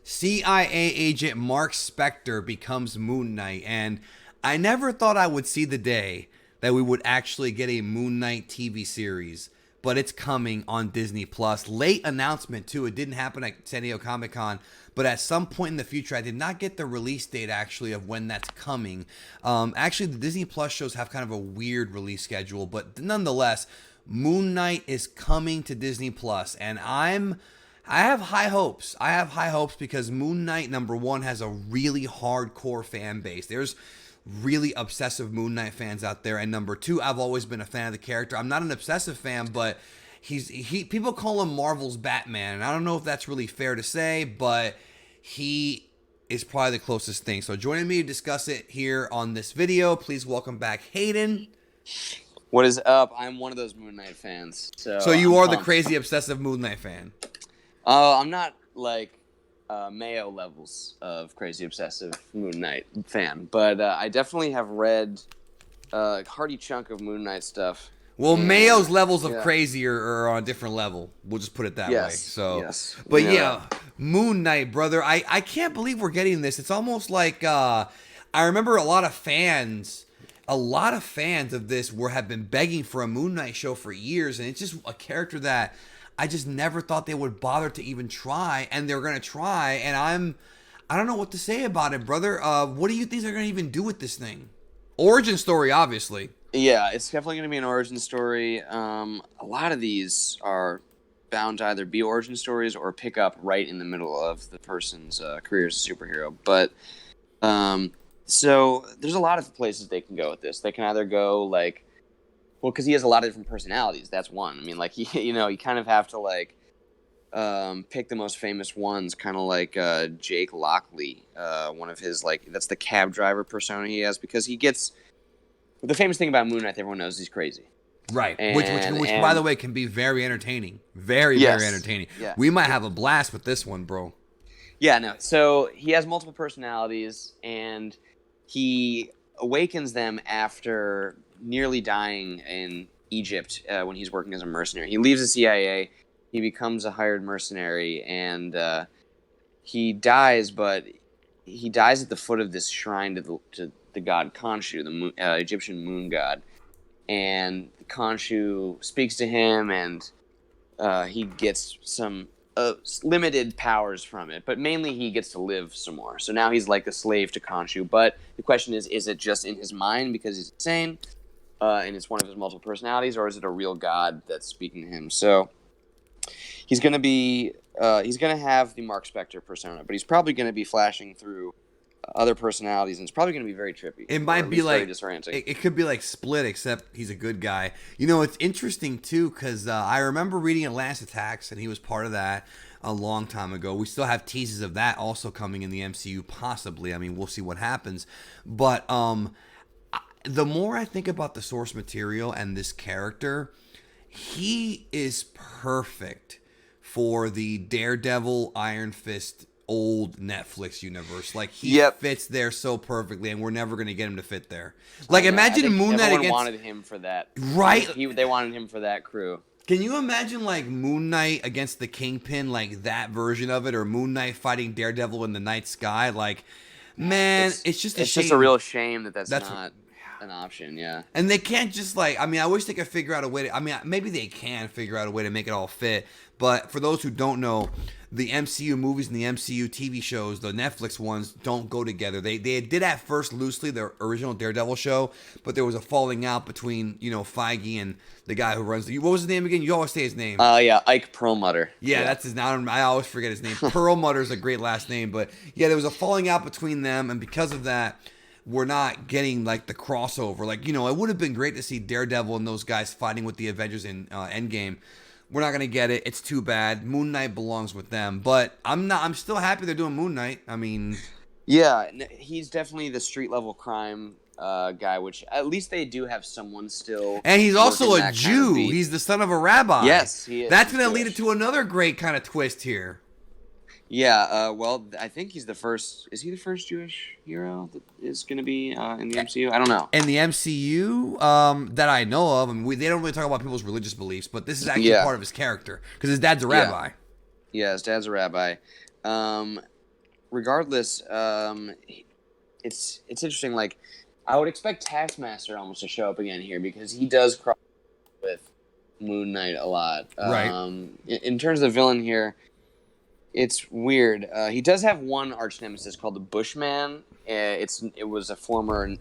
CIA agent Mark Spector becomes Moon Knight, and I never thought I would see the day that we would actually get a Moon Knight TV series, but it's coming on Disney Plus. Late announcement too. It didn't happen at San Diego Comic-Con, but at some point in the future, I did not get the release date actually of when that's coming. Actually, the Disney Plus shows have kind of a weird release schedule, but nonetheless, Moon Knight is coming to Disney Plus, and I have high hopes. I have high hopes because Moon Knight, number one, has a really hardcore fan base. There's really obsessive Moon Knight fans out there. And number two, I've always been a fan of the character. I'm not an obsessive fan, but people call him Marvel's Batman. And I don't know if that's really fair to say, but he is probably the closest thing. So joining me to discuss it here on this video, please welcome back Hayden. What is up? I'm one of those Moon Knight fans. So you are the crazy obsessive Moon Knight fan. I'm not like Mayo levels of crazy obsessive Moon Knight fan, but I definitely have read a hearty chunk of Moon Knight stuff. Well, Mayo's levels of crazy are on a different level. We'll just put it that way. So, yes. But yeah, Moon Knight, brother. I can't believe we're getting this. It's almost like I remember a lot of fans of this have been begging for a Moon Knight show for years, and it's just a character that I just never thought they would bother to even try, and they're gonna try, and I don't know what to say about it, brother. What do you think they're gonna even do with this thing? Origin story, obviously. Yeah, it's definitely gonna be an origin story. A lot of these are bound to either be origin stories or pick up right in the middle of the person's career as a superhero. But so there's a lot of places they can go with this. They can either go like, well, because he has a lot of different personalities. That's one. I mean, like, you kind of have to, like, pick the most famous ones, kind of like Jake Lockley, one of his, like, that's the cab driver persona he has, because he gets, the famous thing about Moon Knight, everyone knows he's crazy. Right, which by the way, can be very entertaining. Very entertaining. Yeah. We might have a blast with this one, bro. Yeah, no, so he has multiple personalities, and he awakens them after nearly dying in Egypt when he's working as a mercenary. He leaves the CIA, he becomes a hired mercenary, and he dies, but he dies at the foot of this shrine to the god Khonshu, the Egyptian moon god. And Khonshu speaks to him, and he gets some limited powers from it, but mainly he gets to live some more. So now he's like a slave to Khonshu, but the question is it just in his mind because he's insane? And it's one of his multiple personalities, or is it a real god that's speaking to him? So he's going to have the Mark Spector persona, but he's probably going to be flashing through other personalities, and it's probably going to be very trippy. It might be like, very disorienting. It could be like Split, except he's a good guy. You know, it's interesting too, because I remember reading Atlantis Attacks, and he was part of that a long time ago. We still have teases of that also coming in the MCU, possibly. I mean, we'll see what happens. But the more I think about the source material and this character, he is perfect for the Daredevil, Iron Fist, old Netflix universe. Like, he fits there so perfectly, and we're never going to get him to fit there. Like, imagine Moon Knight against... Everyone wanted him for that. Right? They wanted him for that crew. Can you imagine, like, Moon Knight against the Kingpin, like, that version of it, or Moon Knight fighting Daredevil in the night sky? Like, man, it's just a shame. It's just a real shame that's not an option, yeah. And they can't just, like, I mean, I wish they could figure out a way to, I mean, maybe they can figure out a way to make it all fit, but for those who don't know, the MCU movies and the MCU TV shows, the Netflix ones, don't go together. They did at first loosely, the original Daredevil show, but there was a falling out between, Feige and the guy who runs the... What was his name again? You always say his name. Yeah, Ike Perlmutter. Yeah, that's his name. I always forget his name. Perlmutter is a great last name, but yeah, there was a falling out between them, and because of that, we're not getting, like, the crossover. Like, it would have been great to see Daredevil and those guys fighting with the Avengers in Endgame. We're not going to get it. It's too bad. Moon Knight belongs with them. But I'm still happy they're doing Moon Knight. I mean... Yeah, he's definitely the street-level crime guy, which at least they do have someone still... And he's also a Jew. Kind of he's the son of a rabbi. Yes, he is. That's going to lead it to another great kind of twist here. Yeah, well, I think he's the first... Is he the first Jewish hero that is going to be in the MCU? I don't know. In the MCU, that I know of, I mean, they don't really talk about people's religious beliefs, but this is actually part of his character, because his dad's a rabbi. Yeah, his dad's a rabbi. regardless, it's interesting. Like, I would expect Taskmaster almost to show up again here because he does cross with Moon Knight a lot. Right. In terms of the villain here, it's weird. He does have one arch nemesis called the Bushman. It was a former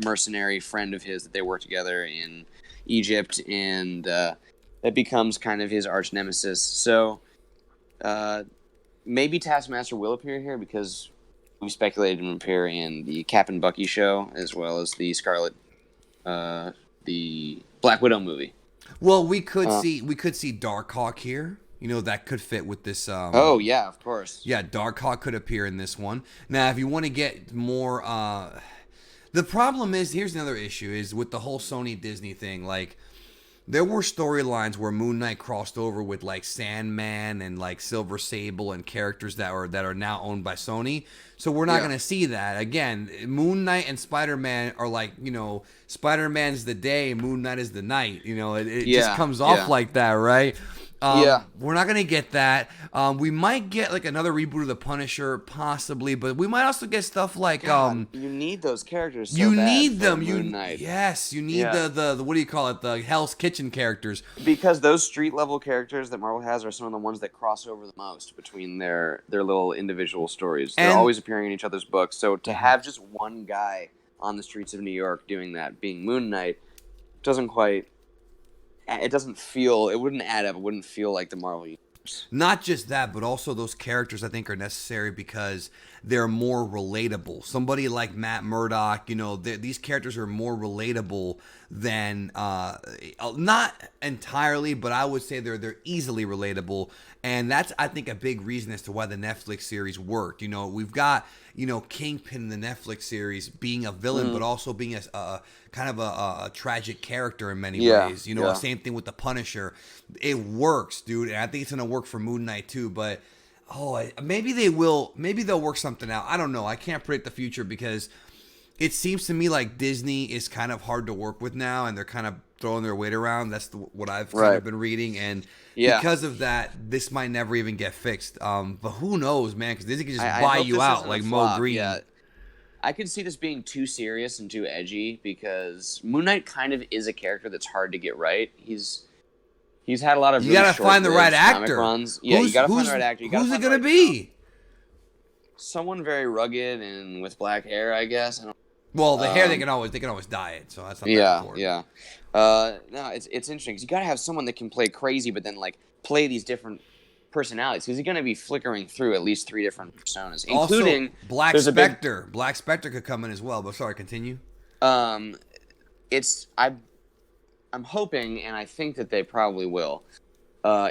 mercenary friend of his that they worked together in Egypt, and that becomes kind of his arch nemesis. So maybe Taskmaster will appear here because we speculated him appear in the Cap and Bucky show as well as the the Black Widow movie. Well, we could see Darkhawk here. You know, that could fit with this. Oh yeah, of course. Yeah, Darkhawk could appear in this one. Now, if you want to get more, the problem is, here's another issue: is with the whole Sony Disney thing. Like, there were storylines where Moon Knight crossed over with like Sandman and like Silver Sable and characters that are now owned by Sony. So we're not going to see that again. Moon Knight and Spider-Man are like, you know, Spider-Man's the day, Moon Knight is the night. You know, it just comes off like that, right? We're not going to get that. We might get like another reboot of The Punisher, possibly, but we might also get stuff like God, you need those characters. So you bad need for them. Moon Knight. Yes, you need the what do you call it? The Hell's Kitchen characters. Because those street level characters that Marvel has are some of the ones that cross over the most between their little individual stories. They're always appearing in each other's books. So to have just one guy on the streets of New York doing that, being Moon Knight, doesn't quite. It doesn't feel. It wouldn't add up. It wouldn't feel like the Marvel universe. Not just that, but also those characters I think are necessary because they're more relatable. Somebody like Matt Murdock, you know, these characters are more relatable than not entirely, but I would say they're easily relatable, and that's I think a big reason as to why the Netflix series worked. You know, we've got Kingpin in the Netflix series being a villain, but also being a kind of a tragic character in many ways. You know, same thing with the Punisher. It works, dude, and I think it's gonna work for Moon Knight too. But maybe they will. Maybe they'll work something out. I don't know. I can't predict the future because it seems to me like Disney is kind of hard to work with now, and they're kind of throwing their weight around. That's what I've kind of been reading, and because of that, this might never even get fixed. But who knows, man? Because Disney can just buy you out like Mo Green. Yeah. I could see this being too serious and too edgy because Moon Knight kind of is a character that's hard to get right. He's had a lot of you gotta find the right actor. Runs. Yeah, you gotta find the right actor. Who's it gonna be? Someone very rugged and with black hair, I guess. Well, the hair they can always dye it, so that's not that important. No, it's interesting because you gotta have someone that can play crazy, but then like play these different personalities. Because he's gonna be flickering through at least 3 different personas, including also, Black Spectre. Black Spectre could come in as well. But sorry, continue. I'm hoping, and I think that they probably will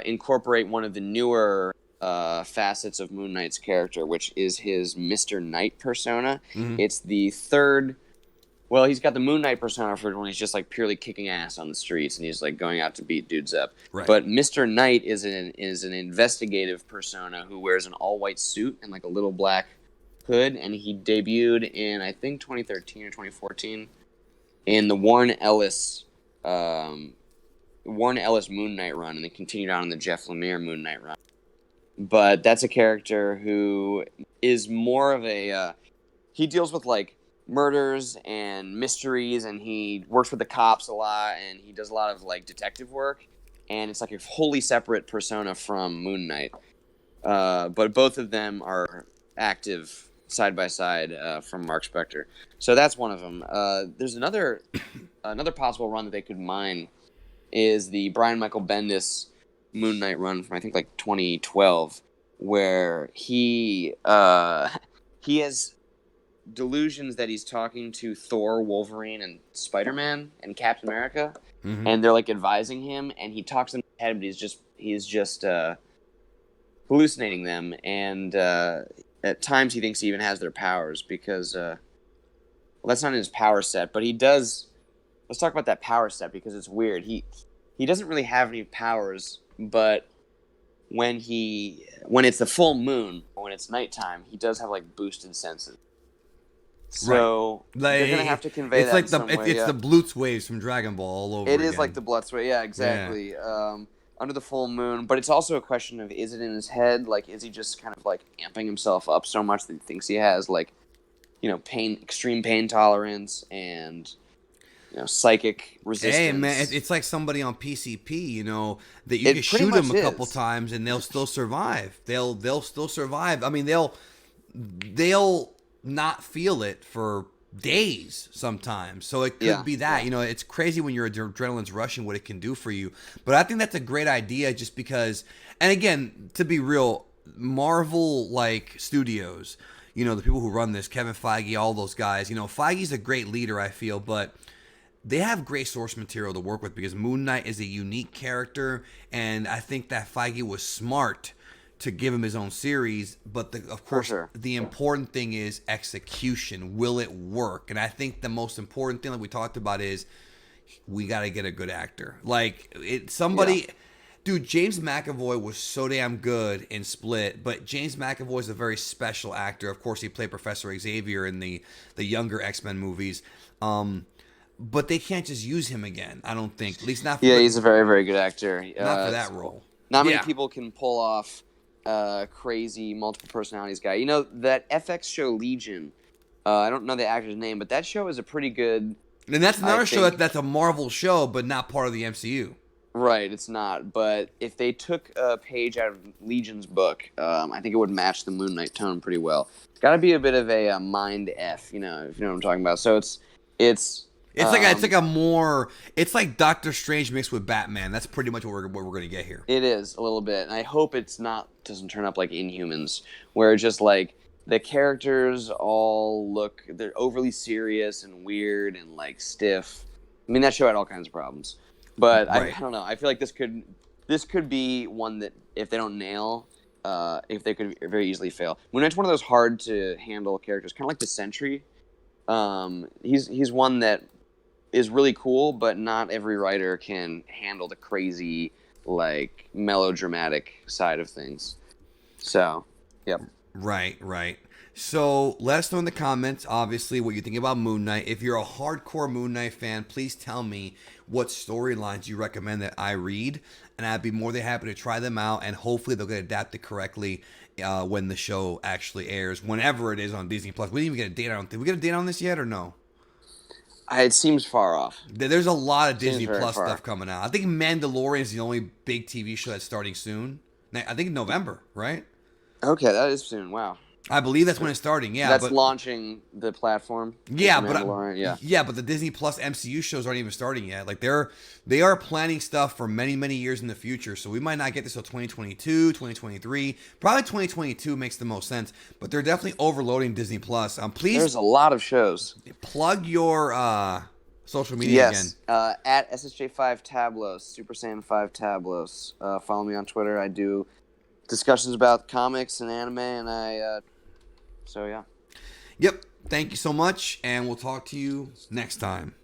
incorporate one of the newer facets of Moon Knight's character, which is his Mr. Knight persona. Mm-hmm. It's the third. Well, he's got the Moon Knight persona for when he's just like purely kicking ass on the streets and he's like going out to beat dudes up. Right. But Mr. Knight is an investigative persona who wears an all white suit and like a little black hood, and he debuted in I think 2013 or 2014 in the Warren Ellis Moon Knight run, and then continued on in the Jeff Lemire Moon Knight run. But that's a character who is more of a he deals with like murders and mysteries, and he works with the cops a lot, and he does a lot of like detective work, and it's like a wholly separate persona from Moon Knight. But both of them are active side by side from Mark Spector. So that's one of them. There's another possible run that they could mine is the Brian Michael Bendis Moon Knight run from I think like 2012, where he has delusions that he's talking to Thor, Wolverine, and Spider-Man and Captain America, and they're like advising him, and he talks in his head, but he's just hallucinating them, and at times he thinks he even has their powers because well, that's not in his power set, but he does. Let's talk about that power set because it's weird. He doesn't really have any powers, but when it's the full moon, or when it's nighttime, he does have like boosted senses. So they're gonna have to convey that in some way. It's the Blutz waves from Dragon Ball all over. It is like the Blutz wave, yeah, exactly. Yeah. under the full moon, but it's also a question of, is it in his head? Like, is he just kind of like amping himself up so much that he thinks he has like, extreme pain tolerance and psychic Hey resistance? man, it's like somebody on PCP, that you can It pretty shoot them much a couple is. times and they'll still survive. They'll still survive. I mean, they'll not feel it for days sometimes. So it could Yeah, be that. yeah, It's crazy when your adrenaline's rushing what it can do for you. But I think that's a great idea just because, and again, to be real, Marvel like studios, the people who run this, Kevin Feige, all those guys, Feige's a great leader, I feel, but they have great source material to work with because Moon Knight is a unique character, and I think that Feige was smart to give him his own series. But of for course, sure. the important thing is execution. Will it work? And I think the most important thing that we talked about is we got to get a good actor. Like Yeah, somebody. Dude, James McAvoy was so damn good in Split, but James McAvoy is a very special actor. Of course, he played Professor Xavier in the younger X-Men movies. But they can't just use him again. I don't think, at least not for yeah, he's a very, very good actor. that role. Not many Yeah, people can pull off crazy multiple personalities guy. That FX show Legion. I don't know the actor's name, but that show is a pretty good. and that's I another show think. that's a Marvel show, but not part of the MCU. Right, it's not. But if they took a page out of Legion's book, I think it would match the Moon Knight tone pretty well. It's got to be a bit of a mind f, if you know what I'm talking about. So it's It's like Doctor Strange mixed with Batman. That's pretty much what we're gonna get here. it is a little bit, and I hope it's not doesn't turn up like Inhumans, where it's just like the characters they're overly serious and weird and like stiff. I mean, that show had all kinds of problems, but I Right. don't know. I feel like this could be one that if they don't nail, if they could very easily fail. Moon Knight's one of those hard to handle characters, kind of like the Sentry. He's one that is really cool, but not every writer can handle the crazy, like melodramatic side of things. So, yep. Right. So let us know in the comments, obviously, what you think about Moon Knight. If you're a hardcore Moon Knight fan, please tell me what storylines you recommend that I read, and I'd be more than happy to try them out, and hopefully they'll get adapted correctly when the show actually airs, whenever it is on Disney Plus. We didn't even get a date on. Did we get a date on this yet or no? It seems far off. There's a lot of Seems Disney very Plus far. stuff coming out. I think Mandalorian is the only big TV show that's starting soon. I think in November, right? Okay, that is soon. Wow. I believe that's when it's starting. Yeah, That's but launching the platform. yeah, The but Mandalorian, yeah. yeah, but the Disney Plus MCU shows aren't even starting yet. Like they are planning stuff for many years in the future. So we might not get this till 2022, 2023. Probably 2022 makes the most sense. But they're definitely overloading Disney Plus. Please There's a lot of shows. plug your social media again. Yes, at SSJ5 Tablos, Super Saiyan 5 Tablos. Follow me on Twitter. I do discussions about comics and anime, and so yeah. Yep. Thank you so much, and we'll talk to you next time.